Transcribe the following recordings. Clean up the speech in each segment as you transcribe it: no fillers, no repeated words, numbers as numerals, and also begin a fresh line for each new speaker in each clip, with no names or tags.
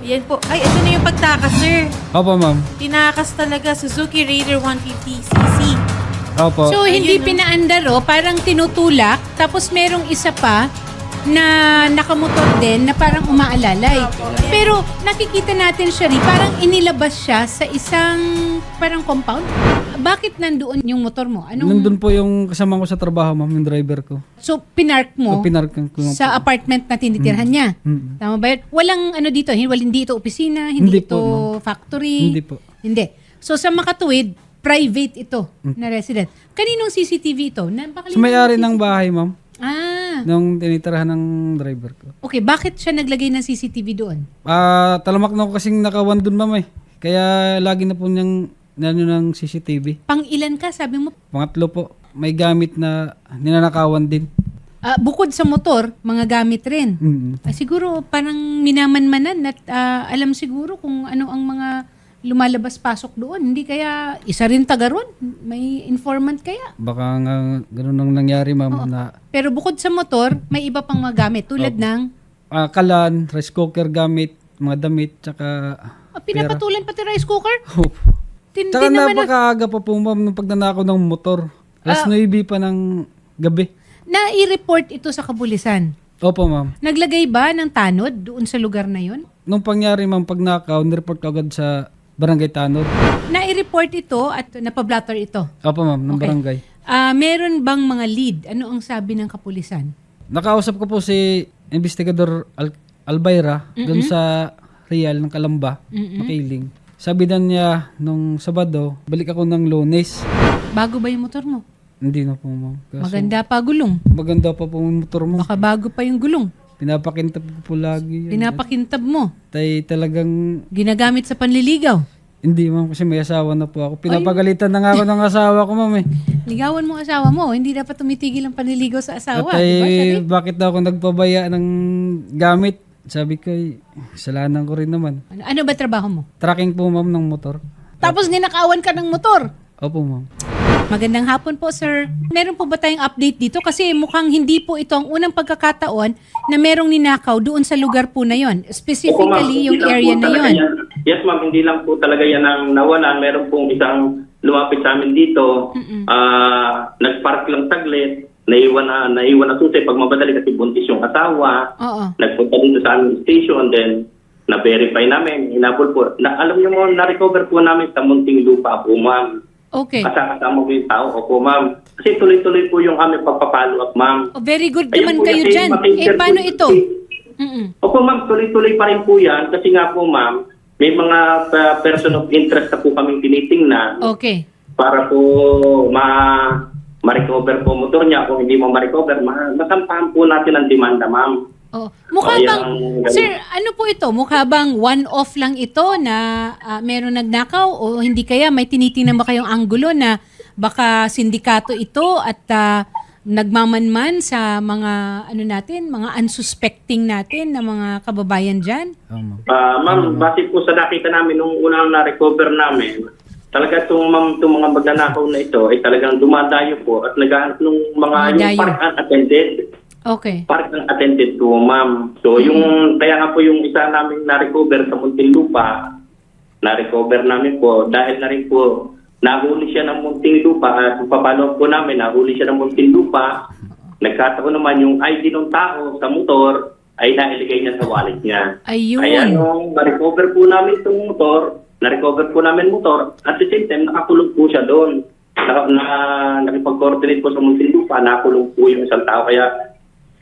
Yan po. Ay, ito na yung pagtakas, sir.
Opo, ma'am.
Tinakas talaga Suzuki Raider 150cc.
Opo.
So, hindi
Ayun, no?
pinaandar, parang tinutulak, tapos merong isa pa na nakamotor din na parang umaalalay. Pero nakikita natin siya rin, parang inilabas siya sa isang parang compound. Bakit nandoon yung motor mo?
Nandun po yung kasama ko sa trabaho, ma'am, yung driver ko.
So, pinark mo
So, pinarkan ko lang
sa
po.
apartment na tinitirhan niya?
Mm.
Tama ba yun? Walang ano dito, hindi ito opisina, hindi
Hindi
ito
po,
factory.
Hindi po.
Hindi. So, sa makatuwid, private ito na resident. Kaninong CCTV ito?
So, may-ari ng bahay, ma'am,
Ah,
nung tinitirahan ng driver ko.
okay. Bakit siya naglagay ng CCTV doon?
Talamak na ko kasing nakawan dun, ma'am, eh. Kaya lagi na po niyang ng CCTV.
Pang ilan ka? Sabi mo,
Pangatlo po, may gamit na ninanakawan din.
bukod sa motor, mga gamit rin.
Mm.
Siguro parang minamanmanan at alam siguro kung ano ang mga lumalabas-pasok doon. Hindi kaya isa rin taga ron? May informant kaya?
Baka nga ganun ang nangyari, ma'am,
Oo.
na
Pero bukod sa motor, may iba pang mga gamit tulad
Opo.
ng
kalan, rice cooker gamit, mga damit, tsaka
pinapatulan pati rice cooker.
Opo.
Tindi
Tsaka
naman
napakaaga pa po, ma'am, nung pagnanakaw ng motor. Alas 9 pa ng gabi.
na i-report ito sa kapulisan.
Opo, ma'am.
Naglagay ba ng tanod doon sa lugar na yon?
Nung pangyari, ma'am, pagnakaw, nireport ko agad sa Barangay Tanod.
Na i-report ito at napablatter ito.
Opo, ma'am, ng
Okay.
barangay.
Meron bang mga lead? Ano ang sabi ng kapulisan?
Nakausap ko po si Investigador Albayra doon sa Real ng Kalamba, Makiling. Sabi na niya nung Sabado, balik ako ng Lunes.
Bago ba yung motor mo?
Hindi na po, ma'am. Kaso,
Maganda pa gulong.
maganda pa po yung motor mo.
Baka bago pa yung gulong.
Pinapakintab ko po lagi. yan.
Pinapakintab mo.
Talagang
Ginagamit sa panliligaw.
hindi, ma'am, kasi may asawa na po ako. Pinapagalitan na nga ako ng asawa ko, ma'am, eh.
Ligawan mo ang asawa mo. Hindi dapat tumitigil ang panliligaw sa asawa.
At
Di ba, Sharif?
bakit daw ako nagpabaya ng gamit? Sabi ko, kasalanan ko rin naman.
Ano ba trabaho mo?
Tracking po, ma'am, ng motor.
Tapos ninakawan ka ng motor.
Opo, ma'am.
Magandang hapon po, sir. Meron po ba tayong update dito? Kasi mukhang hindi po ito ang unang pagkakataon na merong ninakaw doon sa lugar po na yon. Specifically, yung
Hindi lang
area
po
na
talaga
yon.
yan. Yes, ma'am, hindi lang po talaga yan ang nawalan. Meron pong isang lumapit sa amin dito. Nagpark lang saglit. Naiwan na susi pag mabadali kasi buntis yung asawa.
Oo.
Nagpunta dito sa aming station, then na-verify namin. Hinabol po. Alam niyo mo, na-recover po namin sa munting lupa po, ma'am.
Okay.
Kasama ko yung tao. Opo, ma'am. Kasi tuloy-tuloy po yung aming pagpapalo up, ma'am.
Oh, very good
Ayun
naman
po
kayo
kasi
dyan.
makikita
Paano
po-
ito? Mm-mm.
Opo, ma'am, tuloy-tuloy pa rin po yan. Kasi nga po, ma'am, may mga person of interest na po kaming tinitingnan
Okay.
para po ma-recover po motor niya. Kung hindi mo ma-recover, masampahan po natin ang demanda, ma'am.
Oh. Mukha
Ayan
bang,
ang-
sir, ano po ito? Mukha bang one-off lang ito na meron nagnakaw o hindi kaya may tinitingnan ba kayong anggulo na baka sindikato ito at nagmamanman sa mga ano natin, mga unsuspecting natin na mga kababayan dyan?
Ma'am.
Ma'am, base po sa nakita namin nung unang na-recover namin, talaga itong mga magnanakaw na ito ay talagang dumadayo po at naghahanap ng mga yung
Dumadayo.
park unattended.
Okay.
Park unattended po, ma'am. So, kaya nga po yung isa namin na-recover sa Muntinlupa, na-recover namin po dahil na rin po nahuli siya ng Muntinlupa at papalo po namin, nahuli siya ng Muntinlupa. Nagkataon naman yung ID ng tao sa motor ay nailigay niya sa wallet niya.
Ayun.
Kaya nung na-recover po namin itong motor, at the same time, nakakulong po siya doon. Nakipag-coordinate po sa Muntinlupa, nakakulong po yung isang tao. Kaya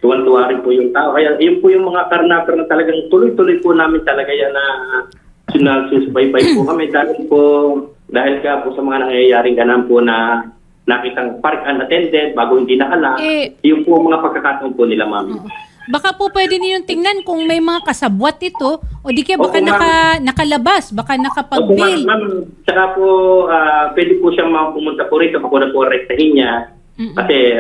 tuwan-tuwa rin po yung tao. Kaya yun po yung mga karnaper na talagang tuloy-tuloy po namin talaga yan na sinasusubaybay po kami dahil ka po sa mga nangyayaring ganun po na nakitang park unattended bago hindi nakala. Yung po mga pagkakataon po nila, ma'am.
Baka po pwede ninyong tingnan kung may mga kasabwat ito o di kaya baka
Opo, ma'am.
nakalabas, baka
Opo,
nakapag-bail.
ma'am. Tsaka po, pwede po siyang pumunta po rito ako na po rektahin niya. Kasi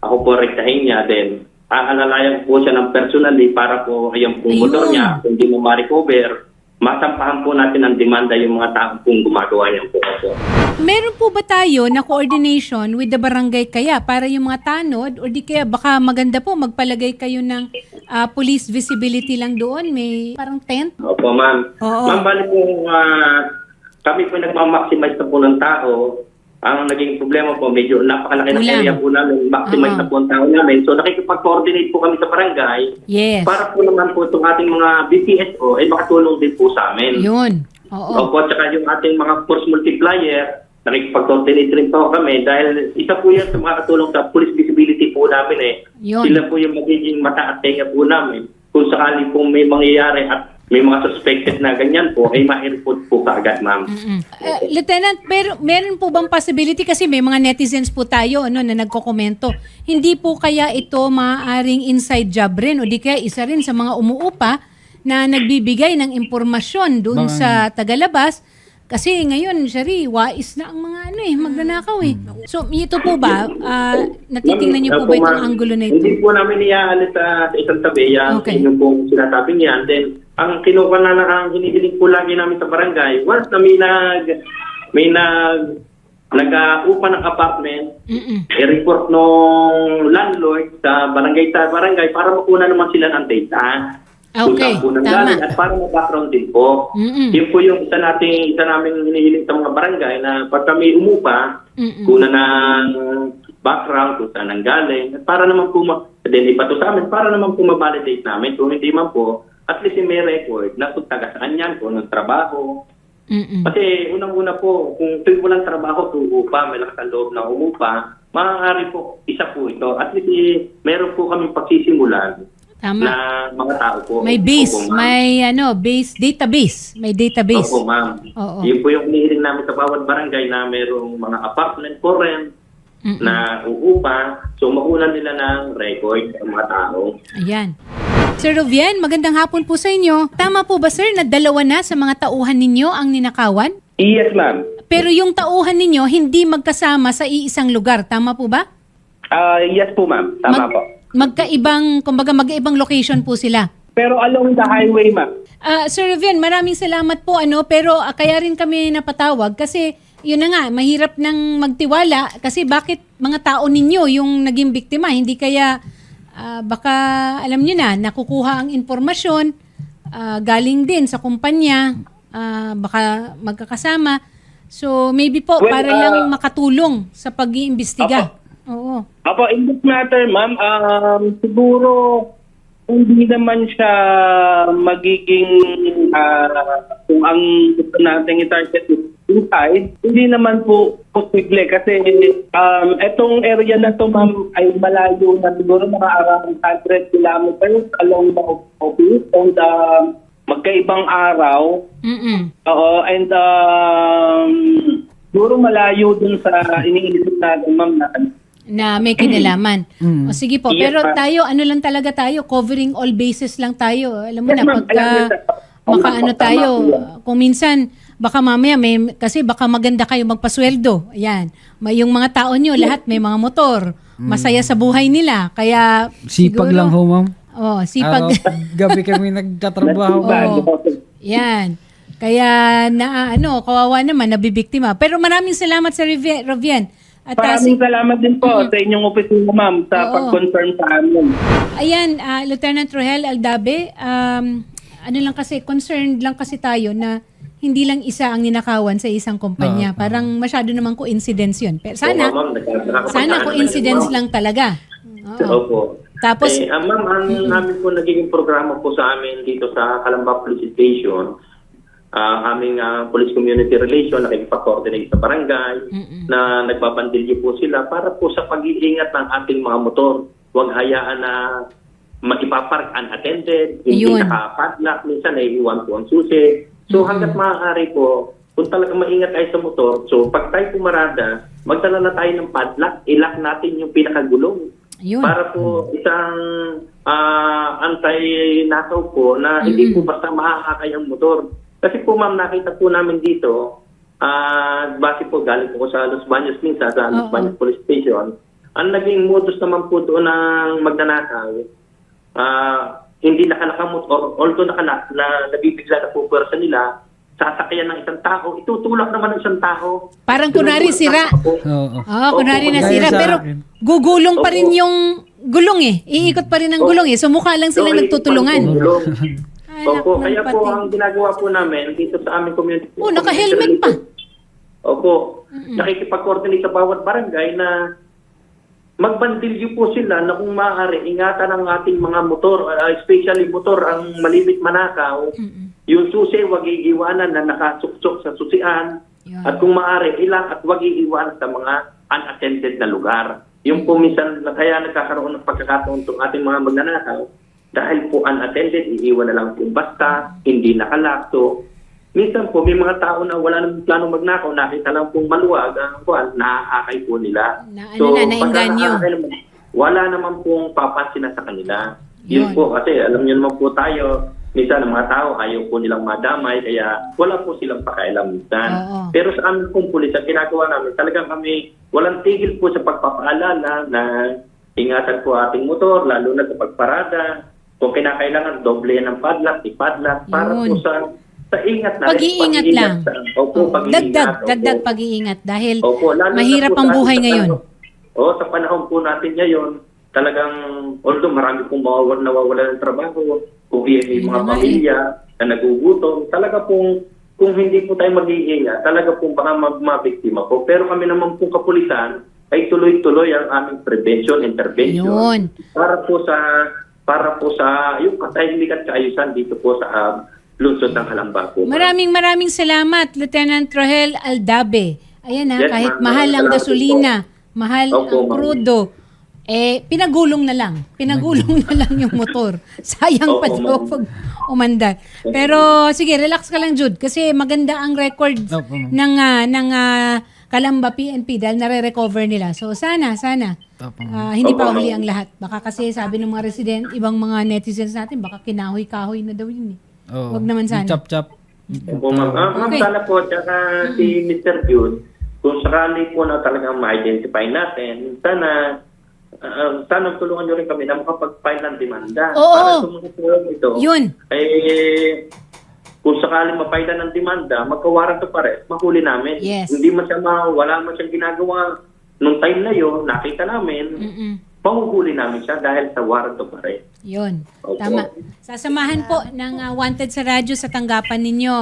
ako po rektahin niya. Then, aalalayan po siya ng personally para po yung
Ayun.
motor niya kung hindi mo ma-recover. masampahan po natin ang demanda yung mga tao pong gumagawa niyan po.
Meron po ba tayo na coordination with the barangay kaya para yung mga tanod, o di kaya baka maganda po magpalagay kayo ng police visibility lang doon, may parang tent?
Opo, ma'am.
Oo.
Ma'am, bali po, kami po nagmamaximize na po ng tao. Ang naging problema po, medyo napakalaki ng
Kulang.
area po namin. Maximize na po ang tao namin. So nakikipag-coordinate po kami sa barangay
Yes.
para po naman po itong ating mga BPSO ay makatulong din po sa amin.
Yun. Oo.
Opo, at saka yung ating mga force multiplier, nakikipag-coordinate rin po kami dahil isa po yan sa mga katulong sa police visibility po namin eh.
Yun.
Sila po yung magiging mata at tenga po namin. Kung sakali pong may mangyayari at may mga suspected na ganyan po, ay ma-report po kaagad, ma'am.
Lieutenant, pero meron po bang possibility kasi may mga netizens po tayo na nagkokomento. Hindi po kaya ito maaaring inside job rin o di kaya isa rin sa mga umuupa na nagbibigay ng impormasyon doon sa tagalabas kasi ngayon, Shari, wais na ang mga magnanakaw eh. So, ito po ba, natitingnan niyo po ba itong angulo na ito?
Hindi po namin iaalit sa isang tabi yan.
Okay.
Yung pong sinasabing yan. Then, ang kinuha na ang hinihiling po lagi namin sa barangay, once na may nag-upa ng apartment, i-report nung landlord sa barangay para makuna naman sila ng data.
Okay,
Kung saan po nang
tama.
galing at para ma-background din po. Yun po yung isa namin hinihiling sa mga barangay na pag kami umupa, kuna ng background, kung saan ang galing, at para naman po then ipato sa amin, para naman po ma-validate namin. Kung hindi man po, at least may record na kung taga saan yan, kung anong trabaho. Kasi unang-una po, kung tuwing walang trabaho, tuupa, may lakas ang loob na umupa, maaari po, isa po ito. At least meron po kami pagsisimulan
Tama.
na mga tao po.
May base,
Opo, ma'am.
may database. May database.
Opo, ma'am.
Oo.
Yun po yung hinihiling namin sa bawat barangay na merong mga apartment for rent na uupa. So, makunan nila ng record ang mga tao.
Ayan. Sir Rovian, magandang hapon po sa inyo. Tama po ba sir na dalawa na sa mga tauhan ninyo ang ninakawan?
Yes, ma'am.
Pero yung tauhan ninyo hindi magkasama sa iisang lugar. Tama po ba?
Yes po, ma'am. Tama po.
Magkaibang location po sila.
Pero along the highway, ma'am.
Sir Rovian, maraming salamat po pero kaya rin kami napatawag kasi yun na nga, mahirap nang magtiwala kasi bakit mga tao ninyo yung naging biktima, hindi kaya baka alam nyo na, nakukuha ang impormasyon galing din sa kumpanya, baka magkakasama. So maybe po para lang makatulong sa pag-iimbestiga. Oo.
Apo, in this matter, ma'am, siguro hindi naman siya magiging kung ang gusto natin i-target inside, hindi naman po posible kasi etong area na to, ma'am, ay malayo na siguro mga around 100 kilometers along the office and magkaibang araw. Oo, and siguro malayo dun sa iniisip natin, ma'am,
Na may kinalaman. O sige po,
Yes,
pero
ma'am.
tayo, ano lang talaga tayo, covering all bases lang tayo. Alam mo
Yes,
na,
ma'am.
pagka
Alam niyo,
makaano
tama
tayo,
po yan.
kung minsan, baka mamaya, kasi baka maganda kayo magpasweldo. Ayan. Yung mga tao nyo, lahat may mga motor. Masaya sa buhay nila. Kaya,
Sipag
siguro,
lang ho, ma'am.
Oh, sipag.
Gabi kami nagtatrabaho.
Yan. Kaya, kawawa naman, nabibiktima. Pero maraming salamat sa Rovian. At
Maraming salamat din po sa inyong opisina, ma'am, sa
Oo.
pag-confirm sa amin.
Ayan, Lieutenant Rohel Aldabe, lang kasi, concerned lang kasi tayo na hindi lang isa ang ninakawan sa isang kumpanya. Parang masyado namang coincidence yun. Pero sana coincidence lang talaga. Oo.
Opo.
Tapos,
ma'am, ang namin po nagiging programa po sa amin dito sa Calamba Police Station, aming police community relation, nakikipag-coordinate sa barangay, na nagbabandilyo po sila para po sa pag-iingat ng ating mga motor. Huwag hayaan na maipapark unattended, hindi
Yun.
nakapadlock, minsan naiiwan po ang susi. So hanggat maaari po, kung talaga maingat tayo sa motor, so pag tayo pumarada, magdala na tayo ng padlock, ilock natin yung pinakagulong.
yun.
Para po isang anti-nakaw po na hindi po basta mahahakay ang motor. Kasi po ma'am, nakita po namin dito, base po galing po sa Los Baños minsan, sa Los Baños Police Station, ang naging modus naman po doon ng magnanakaw, hindi nakalakamot or although nabibigla na po pwersa nila, sasakyan ng isang tao, itutulak naman ng isang tao.
Parang kunwari sira.
Oo.
Kunwari na
Gaya
sira.
sa
Pero
akin.
gugulong pa rin
Opo.
yung gulong eh. Iikot pa rin ang gulong eh. So mukha lang sila nagtutulungan. Ay,
Opo,
naku,
kaya po
pati.
ang ginagawa po namin dito sa aming community.
Oh, naka-helmet pa.
Opo, nakikipag-coordinate sa bawat barangay na magbandilyo po sila na kung maaari, ingatan ang ating mga motor, especially motor, ang malimit manakaw. Yung susi, wag iiwanan na nakasuksok sa susian.
Yan.
At kung maaari, ilang at wag iiwanan sa mga unattended na lugar. Yung po minsan, kaya nagkakaroon ng pagkakataon itong ating mga magnanakaw, dahil po unattended, iiwan na lang po basta, hindi nakalakto. Minsan po, may mga tao na wala namang plano magnakaw, nakita lang pong maluwag, naaakay po nila.
Nainganyo.
pagka naman, wala naman pong papansin na sa kanila. Yun
Yun.
po, kasi alam niyo naman po tayo, minsan ang mga tao ayaw po nilang madamay, kaya wala po silang pakialam minsan.
Oo.
Pero sa amin pong pulis, ang ginagawa namin, talagang kami walang tigil po sa pagpapaalala na ingatan po ating motor, lalo na sa pagparada. Kung kinakailangan, doble ng padlock, ipadlock, para
Yun.
po sa ingat na
Pag-iingat lang.
Opo, pag-iingat.
Dagdag pag-iingat dahil
Opo, lalo na
mahirap
po
ang
sa
buhay
ating
ngayon.
panahon. Sa panahon po natin ngayon, talagang, although marami pong nawawala ng trabaho, kung may
Yun
mga
na nga
pamilya na nagugutom, talaga pong, kung hindi po tayo mag-iingat, talaga pong baka mabiktima po. Pero kami naman pong kapulisan, ay tuloy-tuloy ang aming prevention, intervention.
Yun.
Para po sa yung katahimikan at kaayusan dito po sa lungsod ng Calamba po.
Maraming salamat, Lieutenant Rohel Aldabe. Ayan
Yes,
kahit
ma'am.
mahal ang
Salamat
gasolina, mahal
Opo,
ang
ma'am.
crudo, pinagulong na lang. Pinagulong na lang yung motor. Sayang pa
Opo,
daw
ma'am.
pag umandar. Pero sige, relax ka lang, Jude, kasi maganda ang record
Opo, ma'am.
ng Calamba PNP dahil nare-recover nila. So sana
Opo,
hindi pa
Opo,
huli
ma'am.
ang lahat. Baka kasi sabi ng mga resident, ibang mga netizens natin, baka kinahoy-kahoy na daw yun eh.
Oo.
Wag naman sana.
Chop-chop.
Opo, ma'am. Ma'am,
Okay.
sana po, tsaka si Mr. Jude, kung sakali po na talagang ma-identify natin, sana tulungan nyo rin kami na makapag-file ng demanda.
Oo.
Para sumunod po ito.
Yun.
Kung sakali ma-file ng demanda, magkawaran to pare, mahuli namin.
Yes.
Hindi man siya wala man siyang ginagawa nung time na yun, nakita namin, mahuhuli namin siya dahil sa warrant to pare.
Yun.
Opo.
Tama. Sasamahan po ng Wanted sa Radyo sa tanggapan ninyo,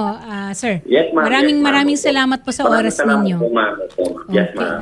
sir.
Yes, ma'am.
Maraming
Yes, ma'am.
maraming salamat po sa
Maraming
oras
salamat
ninyo.
po, ma'am. Opo. Yes,
Okay.
ma'am.